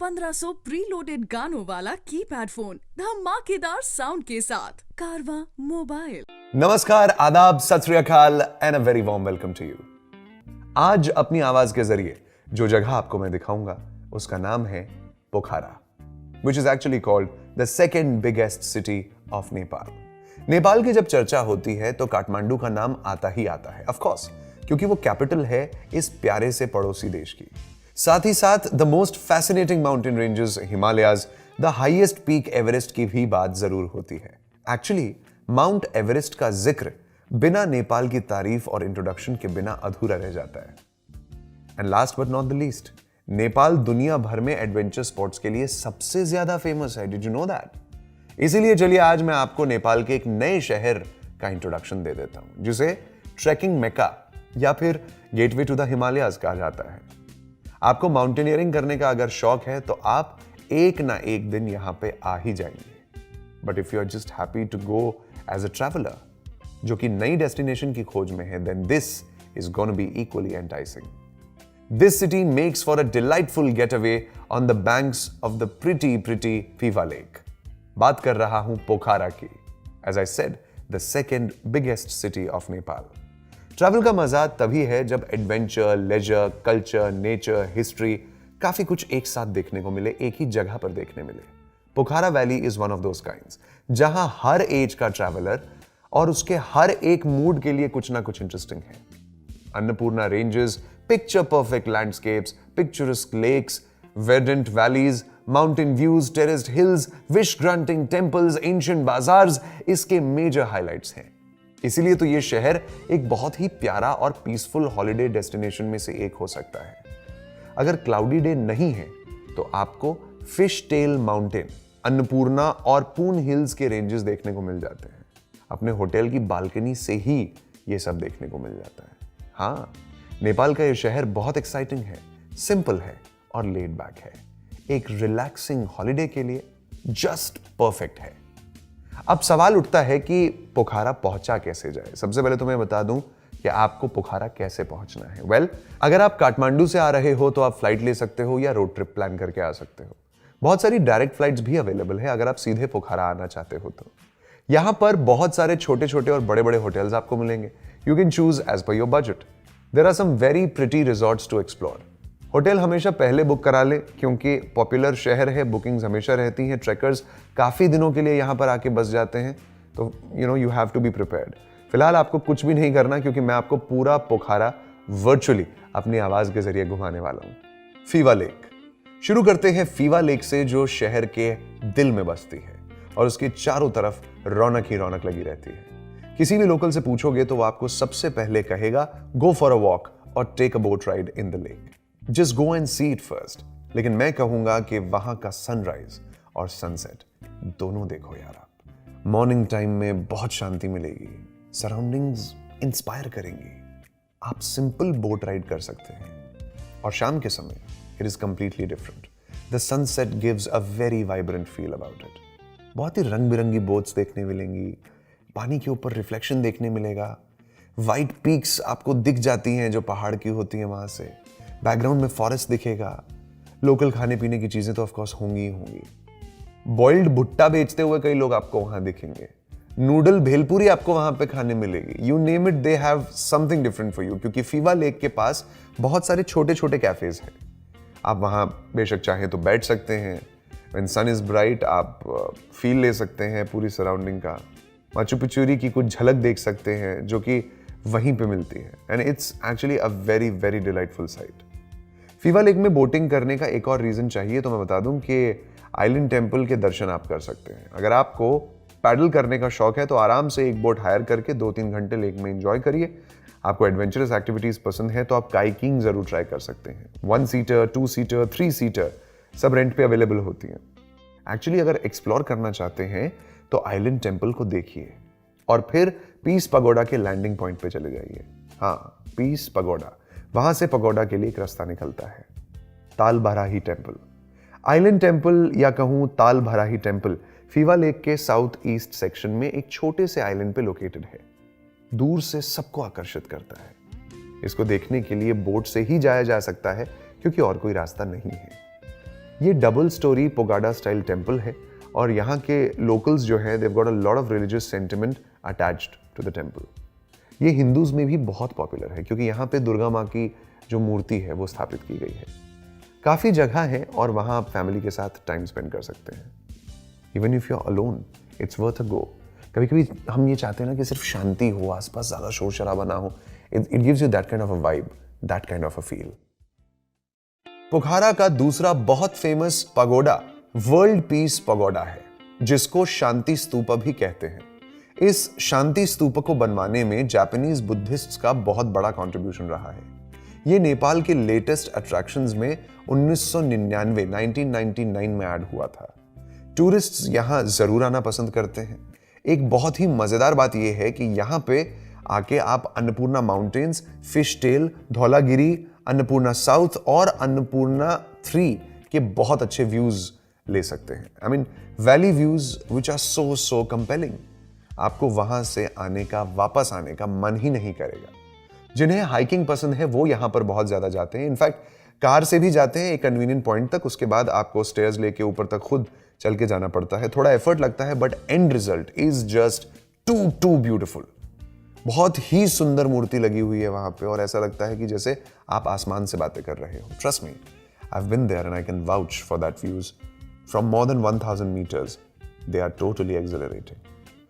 1500 preloaded गानों वाला keypad phone धमाकेदार साउंड के साथ कारवा मोबाइल। नमस्कार, आदाब, सत श्री अकाल and a very warm welcome to you. आज अपनी आवाज के जरिए जो जगह आपको मैं दिखाऊंगा उसका नाम है पोखरा, which is actually called the second biggest city of Nepal। Nepal की जब चर्चा होती है तो काठमांडू का नाम आता ही आता है, ऑफ कोर्स, क्योंकि वो कैपिटल है इस प्यारे से पड़ोसी देश की। साथ ही साथ the most fascinating mountain ranges Himalayas, the highest peak Everest की भी बात जरूर होती है। एक्चुअली माउंट एवरेस्ट का जिक्र बिना नेपाल की तारीफ और इंट्रोडक्शन के बिना अधूरा रह जाता है। And last but not the least, Nepal दुनिया भर में एडवेंचर स्पोर्ट्स के लिए सबसे ज्यादा फेमस है। Did you know that? इसीलिए चलिए आज मैं आपको नेपाल के एक नए शहर का इंट्रोडक्शन दे देता हूं, जिसे ट्रैकिंग मेका या फिर गेटवे टू द हिमालयाज कहा जाता है। आपको माउंटेनियरिंग करने का अगर शौक है तो आप एक ना एक दिन यहां पे आ ही जाएंगे। But if you are just happy to go as a traveller जो कि नई डेस्टिनेशन की खोज में है, then this is gonna be equally enticing. This city makes for a delightful getaway on the banks of the pretty Phiva Lake। बात कर रहा हूं पोखरा की, as I said, the second biggest city of Nepal। Travel का मजा तभी है जब adventure, leisure, culture, nature, history काफी कुछ एक साथ देखने को मिले, एक ही जगह पर देखने मिले। Pokhara valley is one of those kinds जहां हर एज का ट्रैवलर और उसके हर एक मूड के लिए कुछ ना कुछ इंटरेस्टिंग है। Annapurna ranges, picture perfect landscapes, picturesque lakes, verdant valleys, mountain views, terraced hills, wish granting temples, ancient bazaars इसके मेजर हाइलाइट्स हैं। इसीलिए तो ये शहर एक बहुत ही प्यारा और पीसफुल हॉलिडे डेस्टिनेशन में से एक हो सकता है। अगर क्लाउडी डे नहीं है तो आपको फिश टेल माउंटेन, अन्नपूर्णा और पून हिल्स के रेंजेस देखने को मिल जाते हैं। अपने होटल की बालकनी से ही ये सब देखने को मिल जाता है। हाँ, नेपाल का ये शहर बहुत एक्साइटिंग है, सिंपल है और लेड बैक है। एक रिलैक्सिंग हॉलिडे के लिए जस्ट परफेक्ट है। अब सवाल उठता है कि पोखरा पहुंचा कैसे जाए। सबसे पहले तो मैं बता दूं कि आपको पोखरा कैसे पहुंचना है। वेल, अगर आप काठमांडू से आ रहे हो तो आप फ्लाइट ले सकते हो या रोड ट्रिप प्लान करके आ सकते हो। बहुत सारी डायरेक्ट फ्लाइट्स भी अवेलेबल है अगर आप सीधे पोखरा आना चाहते हो तो। यहां पर बहुत सारे छोटे छोटे और बड़े बड़े होटल्स आपको मिलेंगे। You can choose as per your budget. There are some very pretty resorts to explore. Hotel हमेशा पहले बुक करा ले, क्योंकि पॉपुलर शहर है, बुकिंग्स हमेशा रहती हैं। ट्रैकर्स काफी दिनों के लिए यहाँ पर आके बस जाते हैं, तो you have to be prepared. फिलहाल आपको कुछ भी नहीं करना, क्योंकि मैं आपको पूरा पोखरा वर्चुअली अपनी आवाज के जरिए घुमाने वाला हूं। Fever lake. शुरू करते हैं फीवा लेक से, जो शहर के दिल में बसती है और उसके चारों तरफ रौनक ही रौनक लगी रहती है। किसी भी लोकल से पूछोगे तो वो आपको सबसे पहले कहेगा गो फॉर अ वॉक और take a boat ride in the lake. Just go and see it first. लेकिन मैं कहूंगा कि वहां का सनराइज और सनसेट दोनों देखो यार आप। मॉर्निंग टाइम में बहुत शांति मिलेगी, सराउंडिंग्स इंस्पायर करेंगी। आप सिंपल बोट राइड कर सकते हैं, और शाम के समय it is completely different. The sunset gives a very vibrant feel about it. बहुत ही रंग बिरंगी बोट्स देखने मिलेंगी, पानी के ऊपर रिफ्लेक्शन देखने मिलेगा, वाइट पीक्स आपको दिख जाती हैं जो पहाड़ की होती हैं वहां से। बैकग्राउंड में फॉरेस्ट दिखेगा। लोकल खाने पीने की चीजें तो ऑफ कोर्स होंगी ही होंगी। बॉइल्ड भुट्टा बेचते हुए कई लोग आपको वहां दिखेंगे। नूडल भेलपूरी आपको वहां पे खाने मिलेगी। You name it, they have something different for you, क्योंकि फीवा लेक के पास बहुत सारे छोटे छोटे कैफेज हैं। आप वहां बेशक चाहें तो बैठ सकते हैं। व्हेन सन इज ब्राइट आप फील ले सकते हैं पूरी सराउंडिंग का। माचू पिचू की कुछ झलक देख सकते हैं जो कि वहीं पे मिलती है। And it's actually a very very delightful site. Fever lake में बोटिंग करने का एक और रीजन चाहिए तो मैं बता दूं कि आइलैंड टेम्पल के दर्शन आप कर सकते हैं। अगर आपको पैडल करने का शौक है तो आराम से एक बोट हायर करके 2-3 घंटे लेक में एंजॉय करिए। आपको एडवेंचरस एक्टिविटीज पसंद है तो आप काइकिंग जरूर ट्राई कर सकते हैं। 1 सीटर, 2 सीटर, 3 सीटर सब रेंट पे अवेलेबल होती हैं। एक्चुअली अगर एक्सप्लोर करना चाहते हैं तो आइलैंड टेम्पल को देखिए और फिर पीस पगोडा के लैंडिंग पॉइंट पे चले जाइए। हाँ, पीस पगोडा। वहां से पगोडा के लिए एक रास्ता निकलता है, ताल भराही टेम्पल। आइलैंड टेम्पल या कहूं ताल भराही टेम्पल फीवा लेक के साउथ ईस्ट सेक्शन में एक छोटे से आइलैंड पे लोकेटेड है। दूर से सबको आकर्षित करता है। इसको देखने के लिए बोट से ही जाया जा सकता है, क्योंकि और कोई रास्ता नहीं है। ये double storey pagoda style temple है और यहाँ के लोकल्स जो हैं they've got a lot of religious sentiment attached to the temple. ये हिंदूज में भी बहुत पॉपुलर है क्योंकि यहाँ पे दुर्गा माँ की जो मूर्ति है वो स्थापित की गई है। काफ़ी जगह है और वहाँ आप फैमिली के साथ टाइम स्पेंड कर सकते हैं। Even if you are alone it's worth a go. कभी कभी हम ये चाहते हैं ना कि सिर्फ शांति हो, आसपास ज़्यादा शोर शराबा ना हो। It gives you that kind of a vibe, that kind of a feel. Pokhara का दूसरा बहुत famous pagoda world peace pagoda है, जिसको शांति स्तूप भी कहते हैं। इस शांति स्तूप को बनवाने में जापानीज बुद्धिस्ट्स का बहुत बड़ा कंट्रीब्यूशन रहा है। ये नेपाल के लेटेस्ट अट्रैक्शंस में 1999 में ऐड हुआ था। टूरिस्ट्स यहाँ जरूर आना पसंद करते हैं। एक बहुत ही मजेदार बात यह है कि यहाँ पे आके आप Annapurna mountains, fish tail, Dhaulagiri, Annapurna south और अन्नपूर्णा 3 के बहुत अच्छे व्यूज ले सकते हैं। I mean valley views which are so compelling. आपको वहां से आने का, वापस आने का मन ही नहीं करेगा। जिन्हें हाइकिंग पसंद है वो यहां पर बहुत ज्यादा जाते हैं। इनफैक्ट कार से भी जाते हैं एक कन्वीनियंट पॉइंट तक, उसके बाद आपको स्टेयर्स लेके ऊपर तक खुद चल के जाना पड़ता है। थोड़ा एफर्ट लगता है but end result is just too beautiful. बहुत ही सुंदर मूर्ति लगी हुई है वहां पे और ऐसा लगता है कि जैसे आप आसमान से बातें कर रहे हो। Trust me, I have been there and I can vouch for that views from more than 1000 metres. They are totally accelerating.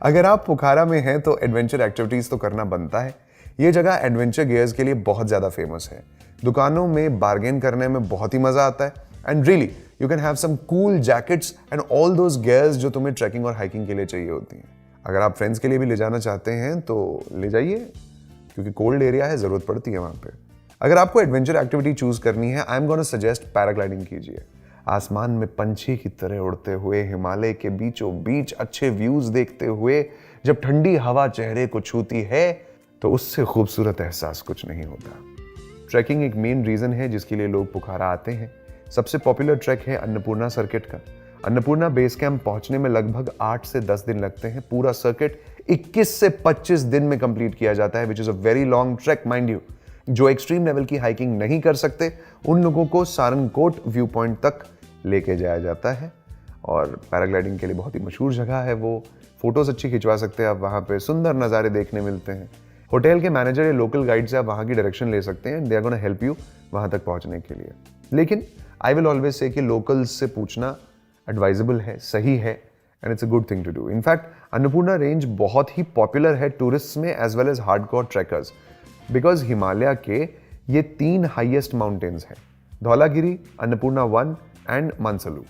अगर आप पोखरा में हैं तो एडवेंचर एक्टिविटीज तो करना बनता है। ये जगह एडवेंचर गियर्स के लिए बहुत ज्यादा फेमस है। दुकानों में बार्गेन करने में बहुत ही मजा आता है and really you can have some cool jackets and all those gears जो तुम्हें ट्रैकिंग और हाइकिंग के लिए चाहिए होती हैं। अगर आप फ्रेंड्स के लिए भी ले जाना चाहते हैं तो ले जाइए, क्योंकि कोल्ड एरिया है, जरूरत पड़ती है वहां पे। अगर आपको एडवेंचर एक्टिविटी चूज करनी है, आई एम गोना सजेस्ट पैराग्लाइडिंग कीजिए। आसमान में पंछी की तरह उड़ते हुए, हिमालय के बीचों बीच अच्छे व्यूज देखते हुए, जब ठंडी हवा चेहरे को छूती है तो उससे खूबसूरत एहसास कुछ नहीं होता। ट्रैकिंग एक मेन रीजन है जिसके लिए लोग पोखरा आते हैं। सबसे पॉपुलर ट्रैक है अन्नपूर्णा सर्किट का। अन्नपूर्णा बेस कैंप पहुंचने में लगभग 8 से 10 दिन लगते हैं। पूरा सर्किट 21 से 25 दिन में कंप्लीट किया जाता है, which is a very long track mind you. जो एक्सट्रीम लेवल की हाइकिंग नहीं कर सकते उन लोगों को सारनकोट व्यू पॉइंट तक लेके जाया जाता है और पैराग्लाइडिंग के लिए बहुत ही मशहूर जगह है वो। फोटोज अच्छी खिंचवा सकते हैं आप वहाँ पे, सुंदर नज़ारे देखने मिलते हैं। होटल के मैनेजर या लोकल गाइड से आप वहाँ की डायरेक्शन ले सकते हैं, they are gonna help you वहाँ तक पहुँचने के लिए। लेकिन आई विल ऑलवेज से कि लोकल्स से पूछना एडवाइजेबल है, सही है and it's a good thing to do. In fact Annapurna range बहुत ही पॉपुलर है टूरिस्ट में as well as hardcore trackers, because Himalaya के ये 3 हाईएस्ट माउंटेन्स हैं, Dhaulagiri, Annapurna 1 and Manaslu.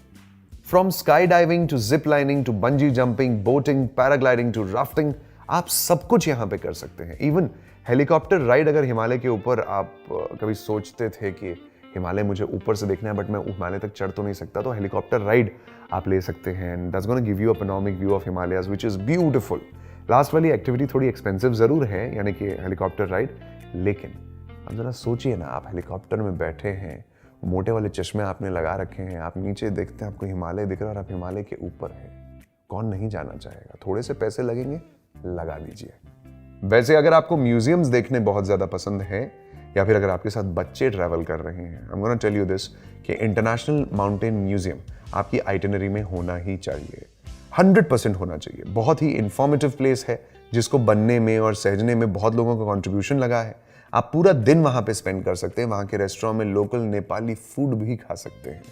From sky diving to zip lining to bungee jumping, boating, paragliding to rafting, आप सब कुछ यहाँ पे कर सकते हैं। इवन हेलीकॉप्टर राइड, अगर हिमालय के ऊपर आप कभी सोचते थे कि हिमालय मुझे ऊपर से देखना है बट मैं हिमालय तक चढ़ तो नहीं सकता, तो हेलीकॉप्टर राइड आप ले सकते हैं and that's gonna give you a panoramic view of Himalayas which is beautiful. Last वाली एक्टिविटी थोड़ी एक्सपेंसिव जरूर है, यानी कि हेलीकॉप्टर राइड, लेकिन अब जरा सोचिए ना, आप हेलीकॉप्टर में बैठे हैं, मोटे वाले चश्मे आपने लगा रखे हैं, आप नीचे देखते हैं आपको हिमालय दिख रहा है और आप हिमालय के ऊपर है। कौन नहीं जाना चाहेगा? थोड़े से पैसे लगेंगे, लगा लीजिए। वैसे अगर आपको म्यूजियम्स देखने बहुत ज्यादा पसंद है या फिर अगर आपके साथ बच्चे ट्रैवल कर रहे हैं, I am gonna tell you this कि इंटरनेशनल माउंटेन म्यूजियम आपकी आइटिनरी में होना ही चाहिए, 100% होना चाहिए। बहुत ही इंफॉर्मेटिव प्लेस है जिसको बनने में और सहजने में बहुत लोगों का कंट्रीब्यूशन लगा है। आप पूरा दिन वहां पे स्पेंड कर सकते हैं, वहां के रेस्टोरेंट में लोकल नेपाली फूड भी खा सकते हैं।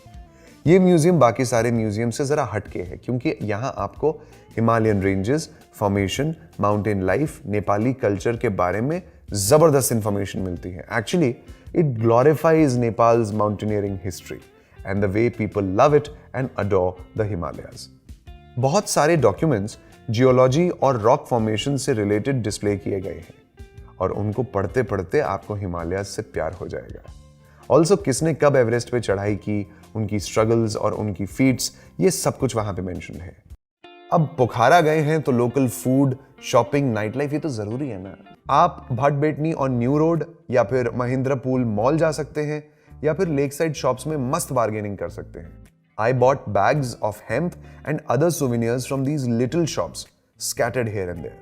ये म्यूजियम बाकी सारे म्यूजियम से जरा हटके है क्योंकि यहाँ आपको Himalayan ranges, formation, mountain life, Nepali culture के बारे में जबरदस्त इंफॉर्मेशन मिलती है। Actually it glorifies Nepals mountaineering history and the way people love it and adore the Himalayas. बहुत सारे डॉक्यूमेंट्स जियोलॉजी और रॉक फॉर्मेशन से रिलेटेड डिस्प्ले किए गए हैं और उनको पढ़ते पढ़ते आपको हिमालय से प्यार हो जाएगा। ऑल्सो किसने कब एवरेस्ट पे चढ़ाई की, उनकी स्ट्रगल्स और उनकी फीट्स, ये सब कुछ वहां पे मेंशन है। अब पोखरा गए हैं तो local food, shopping, night life, ये तो जरूरी है ना। आप भटबेटनी और न्यू रोड या फिर महिंद्रापूल मॉल जा सकते हैं या फिर लेक साइड शॉप्स में मस्त बार्गेनिंग कर सकते हैं। I bought bags of hemp and other souvenirs from these little shops scattered here and there.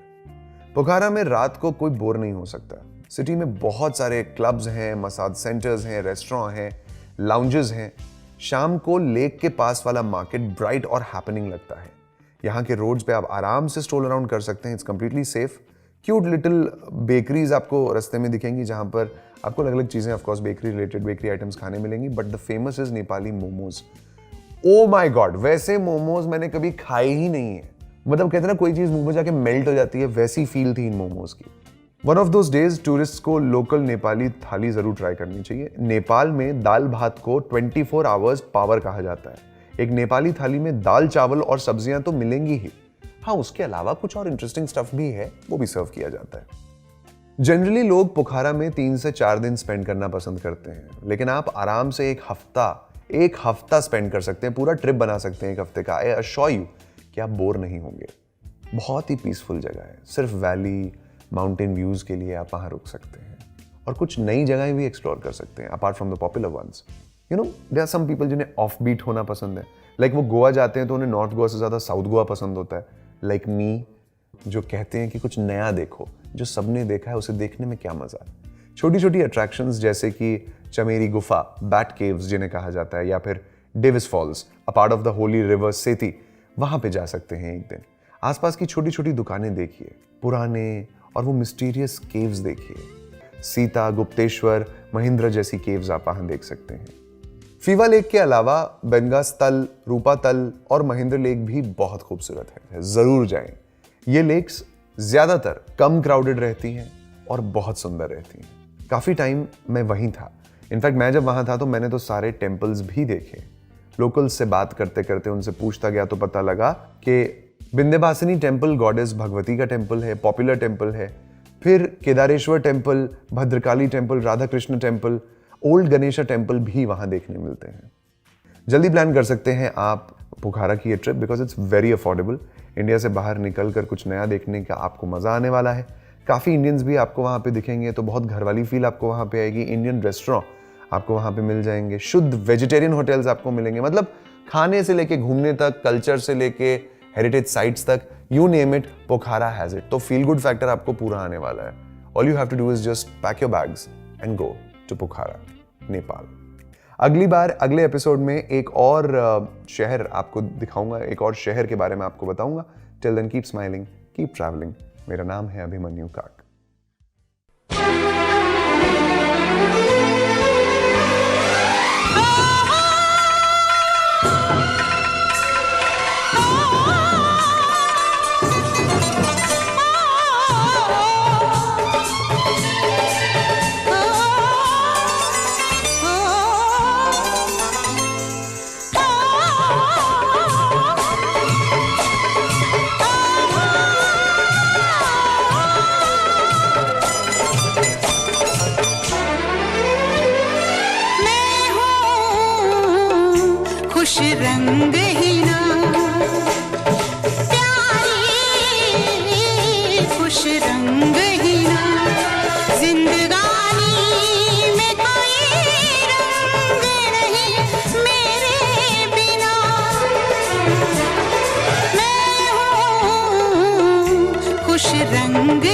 पोखरा में रात को कोई बोर नहीं हो सकता। सिटी में बहुत सारे क्लब्स हैं, मसाज सेंटर्स हैं, रेस्टोरेंट हैं, लाउंजेस हैं। शाम को लेक के पास वाला मार्केट ब्राइट और हैपनिंग लगता है। यहाँ के रोड्स पे आप आराम से स्ट्रोल अराउंड कर सकते हैं, it's completely safe. Cute little bakeries आपको रास्ते में दिखेंगी जहाँ पर आपको अलग अलग चीज़ें, of course bakery related bakery items खाने मिलेंगी, but the famous is Nepali momos. Oh my god, वैसे मोमोज मैंने कभी खाए ही नहीं है। मतलब कहते हैं ना कोई चीज़ मुंह में जाके मेल्ट हो जाती है, वैसी फील थी इन मोमोज की। One of those days tourist को लोकल नेपाली थाली जरूर ट्राई करनी चाहिए। नेपाल में दाल भात को 24 आवर्स पावर कहा जाता है। एक नेपाली थाली में दाल चावल और सब्जियां तो मिलेंगी ही, हाँ उसके अलावा कुछ और इंटरेस्टिंग स्टफ भी है, वो भी सर्व किया जाता है। जनरली लोग पोखरा में 3 से 4 दिन स्पेंड करना पसंद करते हैं, लेकिन आप आराम से एक हफ्ता स्पेंड कर सकते हैं, पूरा ट्रिप बना सकते हैं एक हफ्ते का। आई अश्योर यू कि आप बोर नहीं होंगे। बहुत ही पीसफुल जगह है, सिर्फ वैली माउंटेन व्यूज के लिए आप वहां रुक सकते हैं और कुछ नई जगहें भी एक्सप्लोर कर सकते हैं apart from the popular ones. You know there are some people जिन्हें ऑफ बीट होना पसंद है, लाइक वो गोवा जाते हैं तो उन्हें नॉर्थ गोवा से ज्यादा साउथ गोवा पसंद होता है, लाइक मी, जो कहते हैं कि कुछ नया देखो, जो सबने देखा है उसे देखने में क्या मजा है। छोटी छोटी अट्रैक्शंस जैसे कि चमेरी गुफा, बैट केव्स जिन्हें कहा जाता है, या फिर Davis falls, a part of the holy river Seti, वहां पे जा सकते हैं एक दिन। आसपास की छोटी छोटी दुकानें देखिए, पुराने और वो मिस्टीरियस केव्स देखिए। सीता, गुप्तेश्वर, महिंद्र जैसी केव्स आप वहां देख सकते हैं। फीवा लेक के अलावा बेंगास्तल, रूपातल और महिंद्र लेक भी बहुत खूबसूरत है, जरूर जाएं। ये लेक्स ज्यादातर कम क्राउडेड रहती हैं और बहुत सुंदर रहती हैं। काफी टाइम मैं वहीं था, इनफैक्ट मैं जब वहां था तो मैंने तो सारे टेम्पल्स भी देखे। लोकल्स से बात करते करते उनसे पूछता गया तो पता लगा कि विंध्यवासिनी टेम्पल गॉडेस भगवती का टेम्पल है, पॉपुलर टेम्पल है। फिर Kedareshwar temple, Bhadrakali temple, Radha Krishna temple, old Ganesha temple भी वहां देखने मिलते हैं। जल्दी प्लान कर सकते हैं आप पोखरा की ये trip, because it's very affordable. India से बाहर निकलकर कुछ नया देखने का आपको मजा आने वाला है। काफी इंडियंस भी आपको वहां पे दिखेंगे, तो बहुत घर वाली फील आपको वहां पे आएगी। इंडियन रेस्टोरेंट आपको वहां पे मिल जाएंगे, शुद्ध वेजिटेरियन होटल्स आपको मिलेंगे। मतलब खाने से लेके घूमने तक, कल्चर से लेके हेरिटेज साइट्स तक, you name it, Pokhara has it. तो फील गुड फैक्टर आपको पूरा आने वाला है। All you have to do is just pack your bags and go to Pokhara, Nepal. अगली बार अगले एपिसोड में एक और शहर आपको दिखाऊंगा, एक और शहर के बारे में आपको बताऊंगा। Till then keep smiling, keep travelling. मेरा नाम है अभिमन्यु काक। खुश रंग ही ना प्यारी, खुश रंग ही ना जिंदगानी में कोई रंग नहीं मेरे बिना। मैं हूँ खुश रंग